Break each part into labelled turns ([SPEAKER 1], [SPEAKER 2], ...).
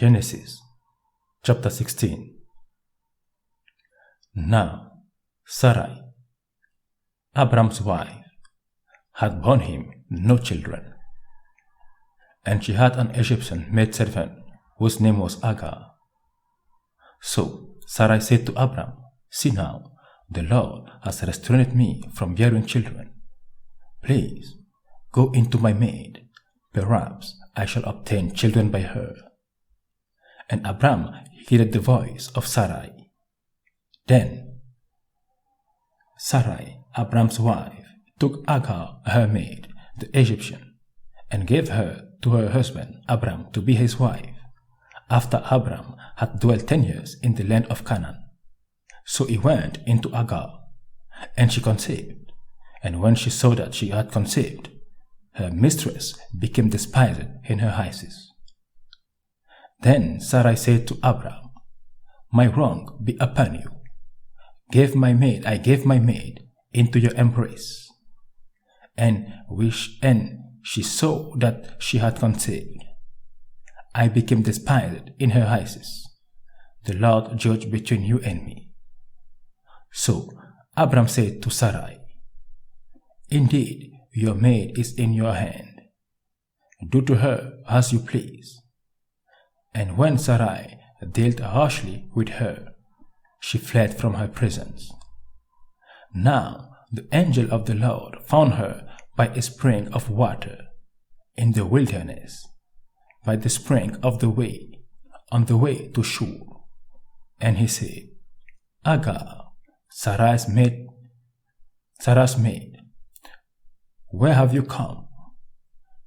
[SPEAKER 1] Genesis chapter 16. Now Sarai, Abram's wife, had borne him no children, and she had an Egyptian maidservant whose name was Agar. So Sarai said to Abram, "See now, the Lord has restrained me from bearing children. Please go into my maid, perhaps I shall obtain children by her." And Abram heeded the voice of Sarai. Then Sarai, Abram's wife, took Agar, her maid, the Egyptian, and gave her to her husband Abram to be his wife, after Abram had dwelt 10 years in the land of Canaan. So he went into Agar, and she conceived. And when she saw that she had conceived, her mistress became despised in her eyes. Then Sarai said to Abram, "My wrong be upon you. I gave my maid into your embrace." And she saw that she had conceived. I became despised in her eyes. The Lord judge between you and me. So Abram said to Sarai, "Indeed, your maid is in your hand. Do to her as you please." And when Sarai dealt harshly with her, she fled from her presence. Now the angel of the Lord found her by a spring of water in the wilderness, by the spring of the way, on the way to Shur. And he said, "Agar, Sarah's maid, where have you come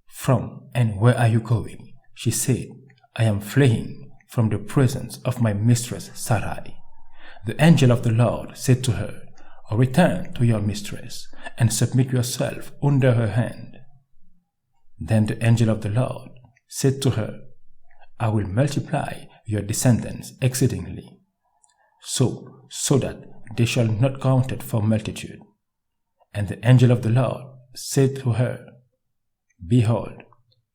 [SPEAKER 1] from and where are you going?" She said, "I am fleeing from the presence of my mistress Sarai." The angel of the Lord said to her, "Return to your mistress and submit yourself under her hand." Then the angel of the Lord said to her, "I will multiply your descendants exceedingly, so that they shall not count for multitude." And the angel of the Lord said to her, "Behold,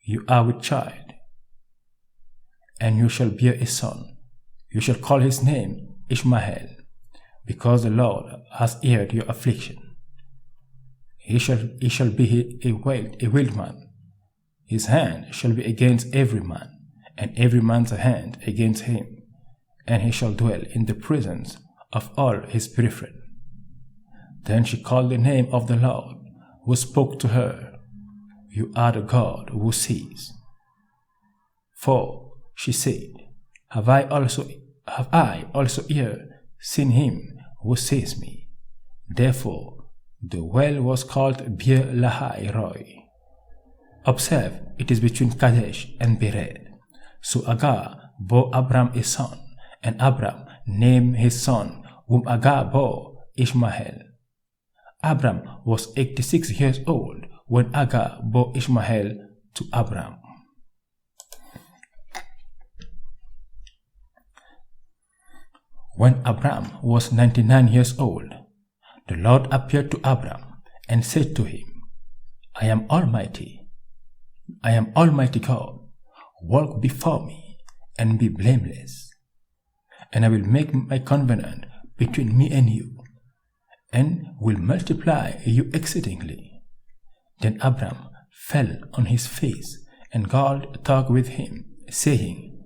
[SPEAKER 1] you are with child, and you shall bear a son. You shall call his name Ishmael, because the Lord has heard your affliction. He shall be a wild man. His hand shall be against every man, and every man's hand against him, and he shall dwell in the presence of all his brethren." Then she called the name of the Lord, who spoke to her, "You are the God who sees." For she said, Have I also here seen him who sees me?" Therefore the well was called Beer Lahai Roi. Observe, it is between Kadesh and Bered. So Agar bore Abram a son, and Abram named his son, whom Agar bore, Ishmael. Abram was 86 years old when Agar bore Ishmael to Abram. When Abram was 99 years old, the Lord appeared to Abram and said to him, I am Almighty God. Walk before me and be blameless, and I will make my covenant between me and you, and will multiply you exceedingly." Then Abram fell on his face, and God talked with him, saying,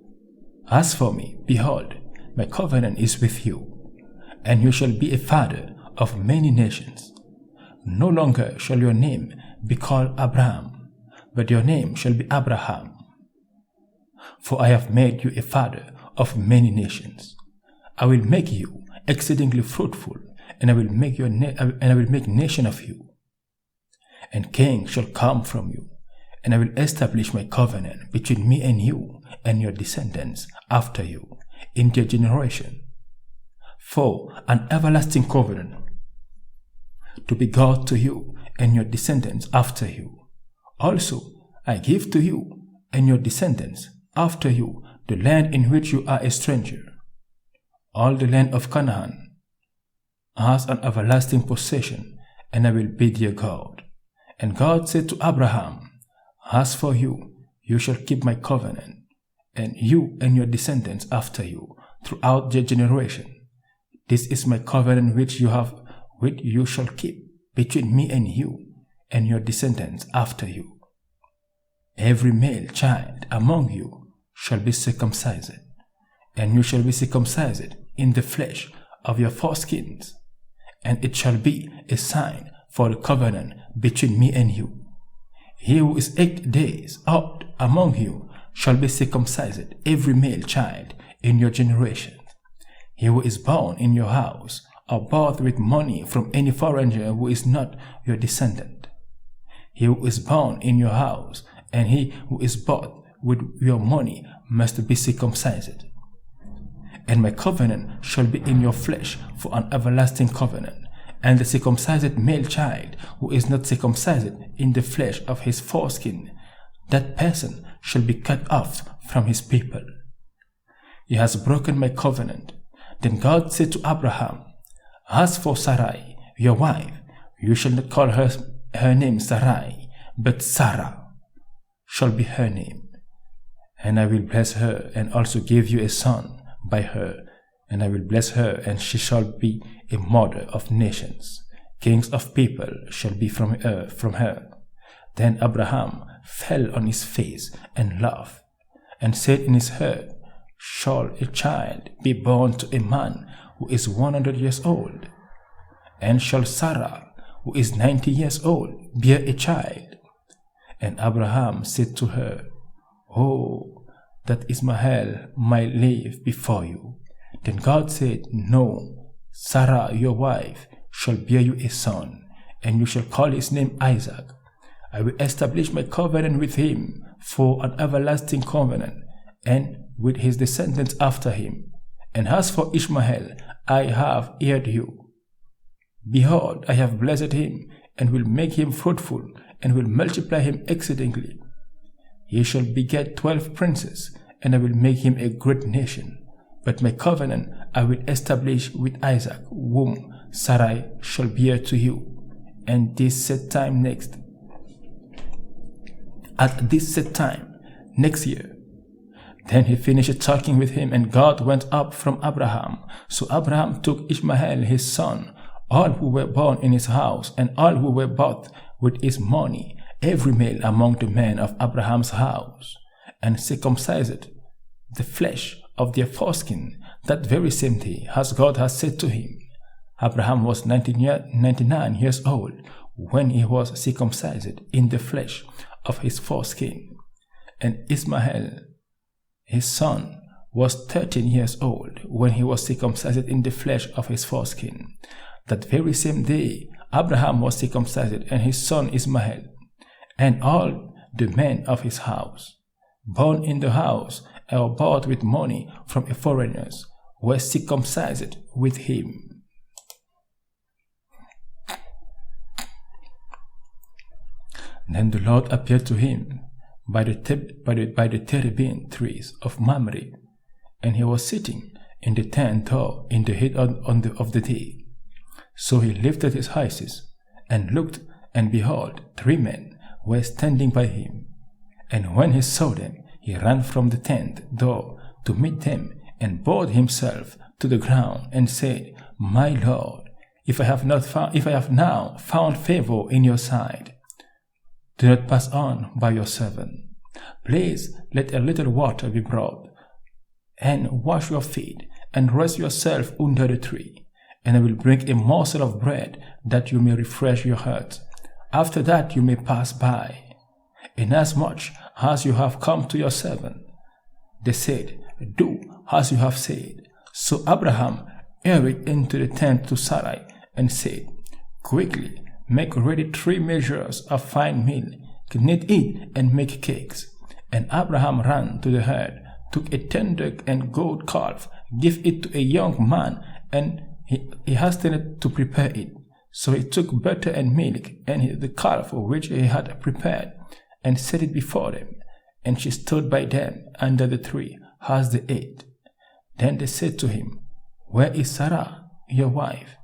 [SPEAKER 1] "As for me, behold, my covenant is with you, and you shall be a father of many nations. No longer shall your name be called Abram, but your name shall be Abraham. For I have made you a father of many nations. I will make you exceedingly fruitful, and I will make nation of you. And kings shall come from you, and I will establish my covenant between me and you and your descendants after you in their generation, for an everlasting covenant, to be God to you and your descendants after you. Also I give to you and your descendants after you the land in which you are a stranger, all the land of Canaan, as an everlasting possession, and I will be their God." And God said to Abraham, "As for you, you shall keep my covenant, and you and your descendants after you, throughout your generation. This is my covenant which you shall keep between me and you and your descendants after you. Every male child among you shall be circumcised, and you shall be circumcised in the flesh of your foreskins, and it shall be a sign for the covenant between me and you. He who is 8 days old among you shall be circumcised, every male child in your generation. He who is born in your house, or bought with money from any foreigner who is not your descendant. He who is born in your house, and he who is bought with your money must be circumcised. And my covenant shall be in your flesh for an everlasting covenant. And the circumcised male child who is not circumcised in the flesh of his foreskin, that person shall be cut off from his people. He has broken my covenant. Then God said to Abraham, As for Sarai, your wife, you shall not call her name Sarai, but Sarah shall be her name. And I will bless her, and also give you a son by her. And I will bless her, and she shall be a mother of nations. Kings of people shall be from her. Then Abraham fell on his face and laughed, and said in his heart, Shall a child be born to a man who is 100 years old? And shall Sarah, who is 90 years old, bear a child? And Abraham said to her, Oh, that Ishmael might live before you. Then God said, No, Sarah your wife shall bear you a son, and you shall call his name Isaac. I will establish my covenant with him for an everlasting covenant, and with his descendants after him. And as for Ishmael, I have heard you. Behold, I have blessed him, and will make him fruitful, and will multiply him exceedingly. He shall beget 12 princes, and I will make him a great nation. But my covenant I will establish with Isaac, whom Sarai shall bear to you. And this set time next. At this set time, next year. Then he finished talking with him, and God went up from Abraham. So Abraham took Ishmael his son, all who were born in his house, and all who were bought with his money, every male among the men of Abraham's house, and circumcised the flesh of their foreskin that very same day, as God had said to him. Abraham was 99 years old when he was circumcised in the flesh of his foreskin, and Ishmael his son was 13 years old when he was circumcised in the flesh of his foreskin. That very same day, Abraham was circumcised, and his son Ishmael, and all the men of his house, born in the house or bought with money from foreigners, were circumcised with him. Then the Lord appeared to him by the terebinth trees of Mamre, and he was sitting in the tent door in the heat of the day. So he lifted his eyes and looked, and behold, 3 men were standing by him. And when he saw them, he ran from the tent door to meet them, and bowed himself to the ground, and said, My Lord, if I have now found favor in your sight, do not pass on by your servant. Please let a little water be brought, and wash your feet, and rest yourself under the tree. And I will bring a morsel of bread, that you may refresh your heart. After that you may pass by. Inasmuch as you have come to your servant. They said, Do as you have said. So Abraham hurried into the tent to Sarai, and said, Quickly make ready 3 measures of fine meal, knead it, and make cakes. And Abraham ran to the herd, took a tender and goat calf, gave it to a young man, and he hastened to prepare it. So he took butter and milk, and the calf which he had prepared, and set it before them. And she stood by them under the tree as they ate. Then they said to him, Where is Sarah, your wife?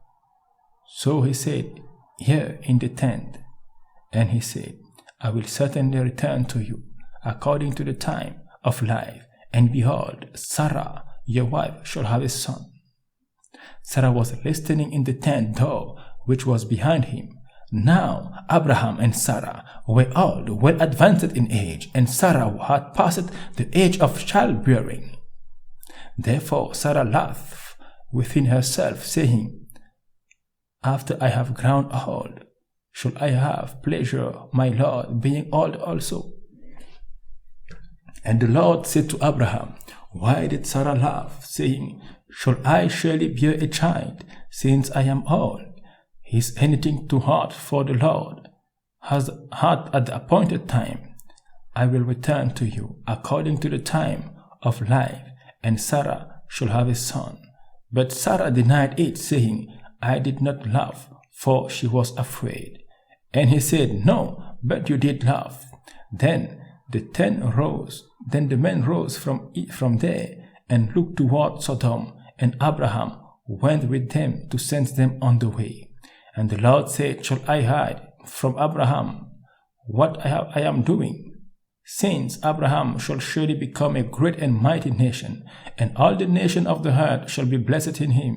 [SPEAKER 1] So he said, Here in the tent. And he said, I will certainly return to you according to the time of life, and behold, Sarah, your wife, shall have a son." Sarah was listening in the tent door which was behind him. Now Abraham and Sarah were old, well advanced in age, and Sarah had passed the age of childbearing. Therefore Sarah laughed within herself, saying, "After I have grown old, shall I have pleasure, my Lord, being old also?" And the Lord said to Abraham, "Why did Sarah laugh, saying, Shall I surely bear a child, since I am old? Is anything too hard for the Lord? Has had at the appointed time, I will return to you according to the time of life, and Sarah shall have a son." But Sarah denied it, saying, "I did not laugh, for she was afraid." And he said, "No, but you did laugh." Then the men rose from there and looked toward Sodom, and Abraham went with them to send them on the way. And the Lord said, "Shall I hide from Abraham what I am doing? Since Abraham shall surely become a great and mighty nation, and all the nation of the earth shall be blessed in him.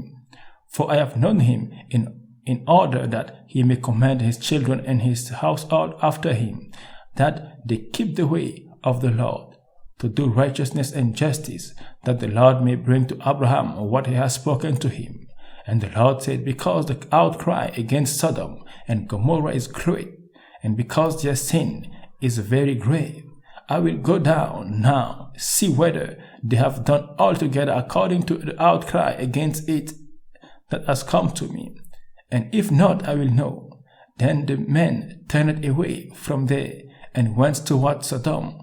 [SPEAKER 1] For I have known him in order that he may command his children and his household after him, that they keep the way of the Lord, to do righteousness and justice, that the Lord may bring to Abraham what he has spoken to him." And the Lord said, "Because the outcry against Sodom and Gomorrah is great, and because their sin is very grave, I will go down now, see whether they have done altogether according to the outcry against it that has come to me. And if not, I will know." Then the men turned away from there and went toward Sodom.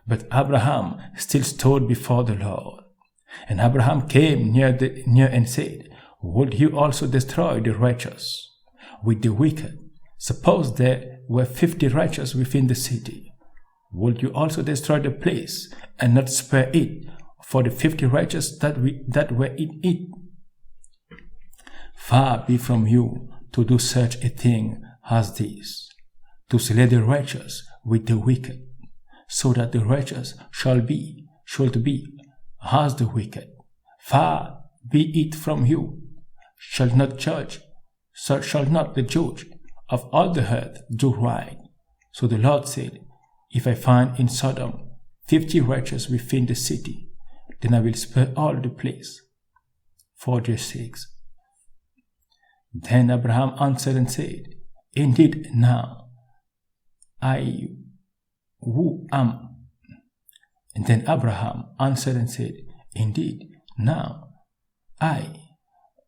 [SPEAKER 1] But Abraham still stood before the Lord. And Abraham came near and said, "Would you also destroy the righteous with the wicked? Suppose there were 50 righteous within the city. Would you also destroy the place and not spare it for the 50 righteous that were in it? Far be from you to do such a thing as this, to slay the righteous with the wicked, so that the righteous should be as the wicked. Far be it from you. Shall not the judge of all the earth do right?" So the Lord said, "If I find in Sodom 50 righteous within the city, then I will spare all the place for their sakes." Then Abraham answered and said, "Indeed now I who am." And then Abraham answered and said, "Indeed now I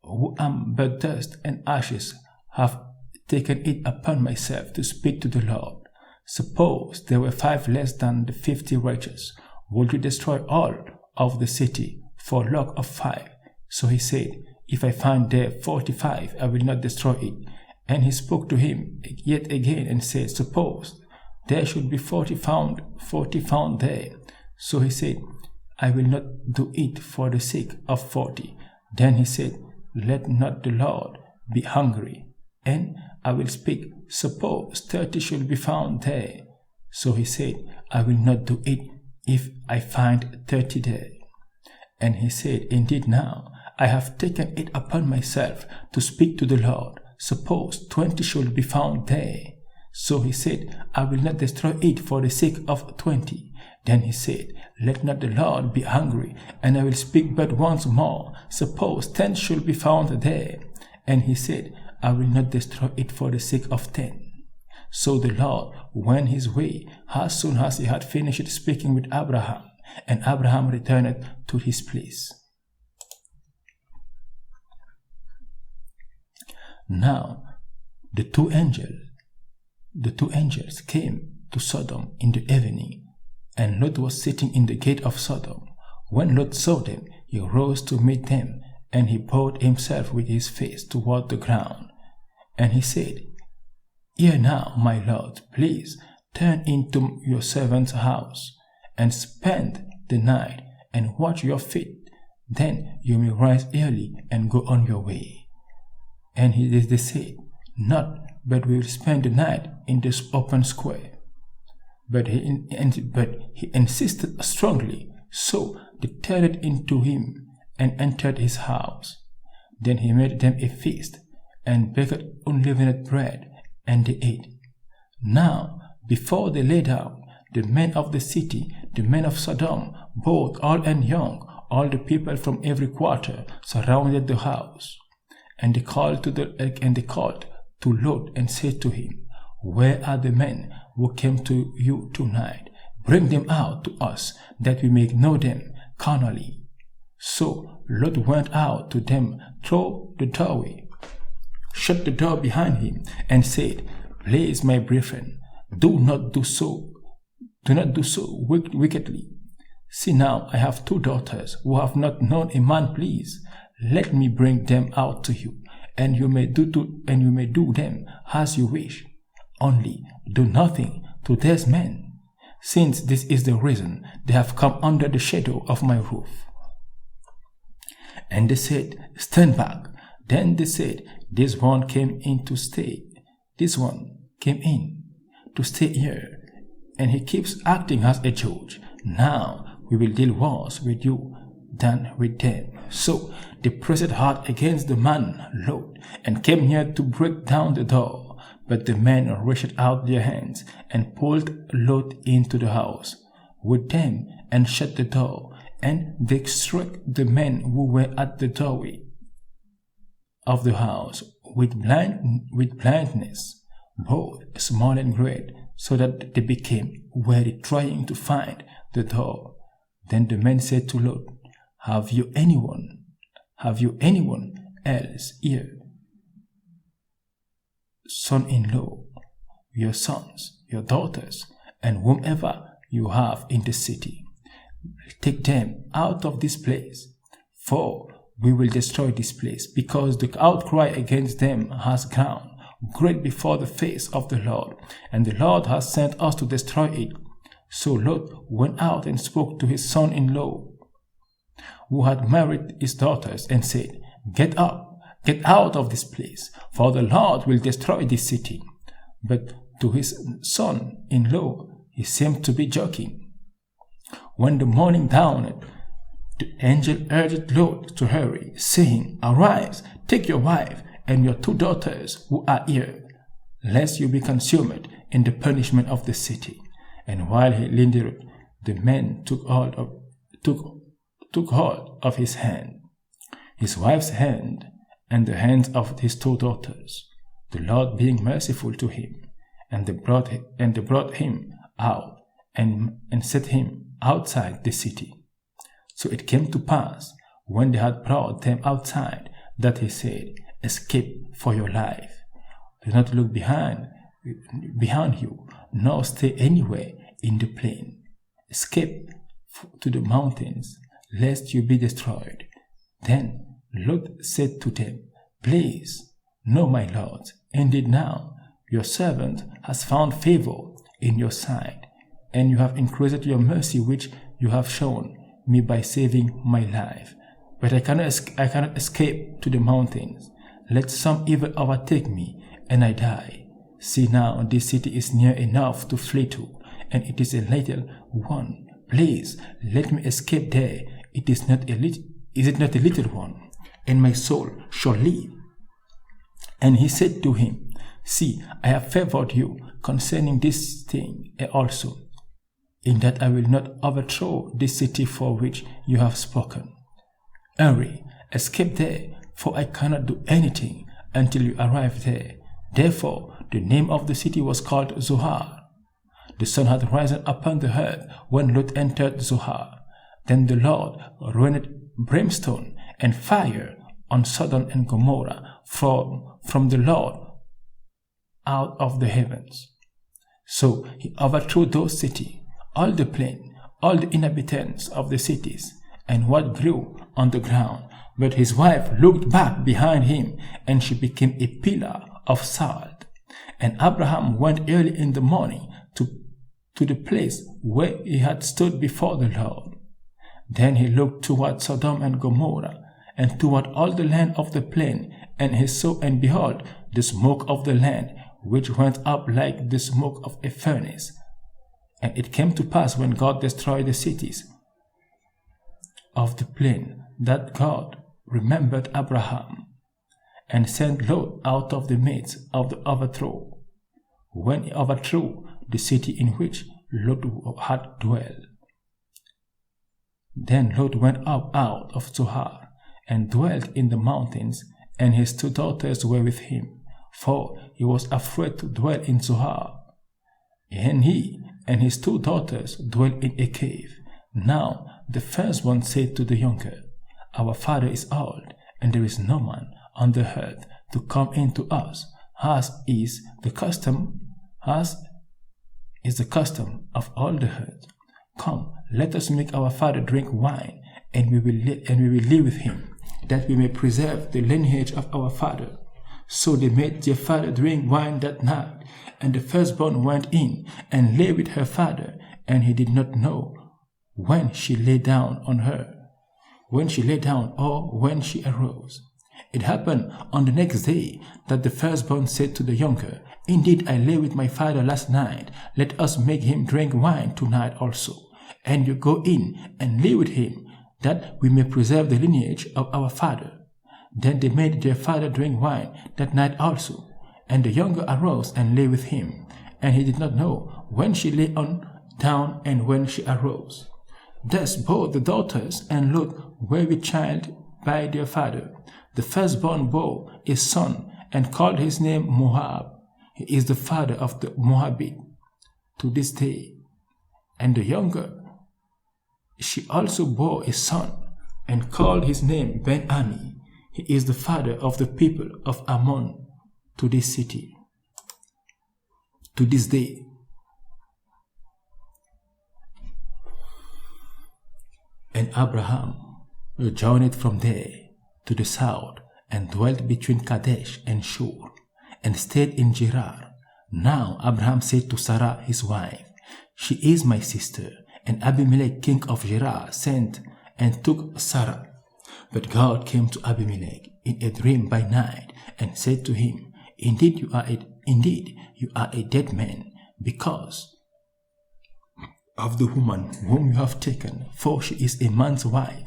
[SPEAKER 1] who am but dust and ashes have taken it upon myself to speak to the Lord. Suppose there were 5 less than the 50 righteous, would you destroy all of the city for lack of 5? So he said, "If I find there 45, I will not destroy it." And he spoke to him yet again and said, "Suppose there should be 40 found there." So he said, "I will not do it for the sake of 40. Then he said, "Let not the Lord be hungry, and I will speak. Suppose 30 should be found there." So he said, "I will not do it if I find 30 there." And he said, "Indeed now I have taken it upon myself to speak to the Lord. Suppose 20 should be found there." So he said, "I will not destroy it for the sake of 20. Then he said, "Let not the Lord be angry, and I will speak but once more. Suppose 10 should be found there." And he said, "I will not destroy it for the sake of 10. So the Lord went his way as soon as he had finished speaking with Abraham, and Abraham returned to his place. Now the two angels came to Sodom in the evening, and Lot was sitting in the gate of Sodom. When Lot saw them, he rose to meet them, and he bowed himself with his face toward the ground. And he said, "Hear now, my Lord, please turn into your servant's house, and spend the night, and watch your feet. Then you may rise early and go on your way." And they said, "Not, but we will spend the night in this open square." But he insisted strongly. So they turned into him and entered his house. Then he made them a feast, and baked unleavened bread, and they ate. Now, before they lay down, the men of the city, the men of Sodom, both old and young, all the people from every quarter, surrounded the house. And they called to Lot and said to him, Where are the men who came to you tonight? Bring them out to us, that we may know them carnally. So Lot went out to them through the doorway, shut the door behind him, and said, Please, my brethren, do not do so wickedly. See now, I have 2 daughters who have not known a man. Please, let me bring them out to you, and you may do them as you wish. Only do nothing to these men, since this is the reason they have come under the shadow of my roof. And they said, Stand back. Then they said, This one came in to stay here, and he keeps acting as a judge. Now we will deal worse with you than with them. So they pressed hard against the man Lot, and came near to break down the door. But the men reached out their hands and pulled Lot into the house with them and shut the door. And they struck the men who were at the doorway of the house with blindness, both small and great, so that they became weary trying to find the door. Then the men said to Lot, Have you anyone else here? Son-in-law, your sons, your daughters, and whomever you have in the city. Take them out of this place, for we will destroy this place, because the outcry against them has grown great before the face of the Lord, and the Lord has sent us to destroy it. So Lot went out and spoke to his son-in-law, who had married his daughters, and said, Get up, get out of this place, for the Lord will destroy this city. But to his son-in-law he seemed to be joking. When the morning dawned, the angel urged Lot to hurry, saying, Arise, take your wife and your 2 daughters who are here, lest you be consumed in the punishment of the city. And while he lingered, the men took hold of his hand, his wife's hand, and the hands of his 2 daughters, the Lord being merciful to him. And they brought him out and set him outside the city. So it came to pass, when they had brought them outside, that he said, Escape for your life. Do not look behind you, nor stay anywhere in the plain. Escape to the mountains, lest you be destroyed. Then Lot said to them, Please, no, my lords, indeed now your servant has found favor in your sight, and you have increased your mercy which you have shown me by saving my life. But I cannot escape to the mountains, lest some evil overtake me and I die. See now, this city is near enough to flee to, and it is a little one. Please, let me escape there. Is it not a little one? And my soul shall live. And he said to him, See, I have favored you concerning this thing also, in that I will not overthrow this city for which you have spoken. Hurry, escape there, for I cannot do anything until you arrive there. Therefore, the name of the city was called Zoar. The sun had risen upon the earth when Lot entered Zoar. Then the Lord rained brimstone and fire on Sodom and Gomorrah from the Lord out of the heavens. So he overthrew those cities, all the plain, all the inhabitants of the cities, and what grew on the ground. But his wife looked back behind him, and she became a pillar of salt. And Abraham went early in the morning to the place where he had stood before the Lord. Then he looked toward Sodom and Gomorrah, and toward all the land of the plain, and he saw, and behold, the smoke of the land, which went up like the smoke of a furnace. And it came to pass, when God destroyed the cities, of the plain that God remembered Abraham, and sent Lot out of the midst of the overthrow, when he overthrew the city in which Lot had dwelt. Then Lot went up out of Zoar, and dwelt in the mountains, and his 2 daughters were with him, for he was afraid to dwell in Zoar. And he and his 2 daughters dwelt in a cave. Now the firstborn said to the younger, Our father is old, and there is no man on the earth to come in to us, as is the custom of all the earth. Come, let us make our father drink wine, and we will live with him, that we may preserve the lineage of our father. So they made their father drink wine that night, and the firstborn went in and lay with her father, and he did not know when she lay down or when she arose. It happened on the next day that the firstborn said to the younger, Indeed, I lay with my father last night. Let us make him drink wine tonight also, and you go in and lay with him, that we may preserve the lineage of our father. Then they made their father drink wine that night also, and the younger arose and lay with him, and he did not know when she lay down and when she arose. Thus both the daughters and Lot were with child by their father. The firstborn bore a son, and called his name Moab. He is the father of the Moabite to this day. And the younger, she also bore a son, and called his name Ben-Ami. He is the father of the people of Ammon to this city, to this day. And Abraham journeyed from there to the south, and dwelt between Kadesh and Shur, and stayed in Gerar. Now Abraham said to Sarah his wife, She is my sister. And Abimelech king of Gerar sent and took Sarah. But God came to Abimelech in a dream by night, and said to him, Indeed you are a dead man, because of the woman whom you have taken, for she is a man's wife.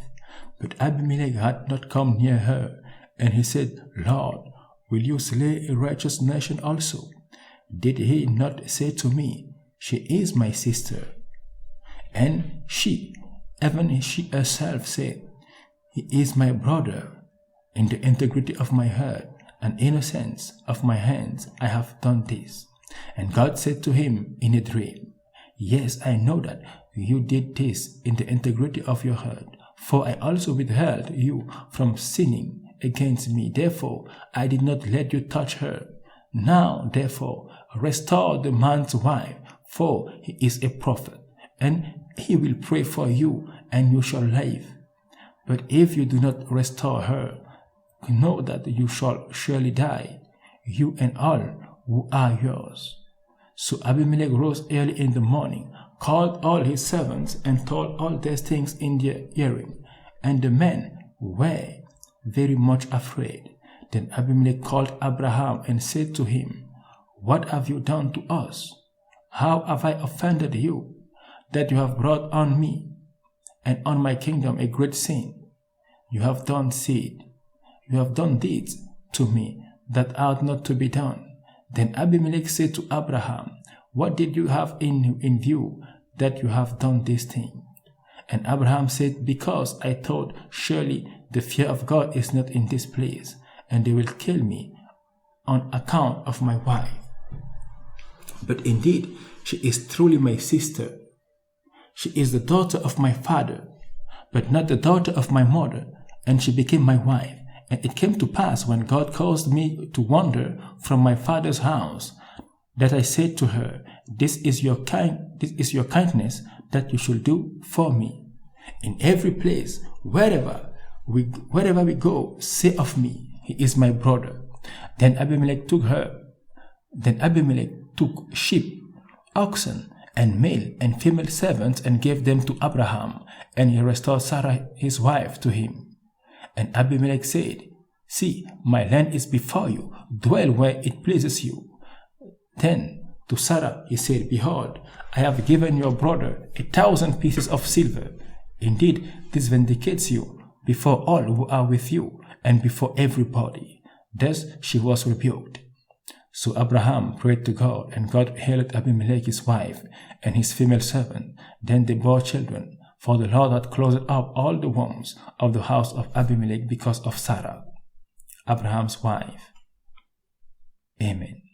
[SPEAKER 1] But Abimelech had not come near her, and he said, Lord, will you slay a righteous nation also? Did he not say to me, She is my sister? And she herself said, He is my brother. In the integrity of my heart and innocence of my hands I have done this. And God said to him in a dream, Yes, I know that you did this in the integrity of your heart, for I also withheld you from sinning against me. Therefore, I did not let you touch her. Now, therefore, restore the man's wife, for he is a prophet, and he will pray for you, and you shall live. But if you do not restore her, know that you shall surely die, you and all who are yours. So Abimelech rose early in the morning, called all his servants, and told all these things in their hearing. And the men were very much afraid. Then Abimelech called Abraham and said to him, What have you done to us? How have I offended you, that you have brought on me and on my kingdom a great sin? You have done deeds to me that ought not to be done. Then Abimelech said to Abraham, What did you have in view that you have done this thing? And Abraham said, Because I thought, surely the fear of God is not in this place, and they will kill me on account of my wife. But indeed, she is truly my sister. She is the daughter of my father, but not the daughter of my mother, and she became my wife. And it came to pass, when God caused me to wander from my father's house, that I said to her, This is your kindness that you should do for me. In every place, wherever we go, say of me, He is my brother. Then Abimelech took sheep, oxen, and male and female servants, and gave them to Abraham, and he restored Sarah his wife to him. And Abimelech said, See, my land is before you, dwell where it pleases you. Then to Sarah he said, Behold, I have given your brother 1,000 pieces of silver, Indeed, this vindicates you before all who are with you and before everybody. Thus she was rebuked. So Abraham prayed to God, and God healed Abimelech his wife and his female servant. Then they bore children, for the Lord had closed up all the wombs of the house of Abimelech because of Sarah, Abraham's wife. Amen.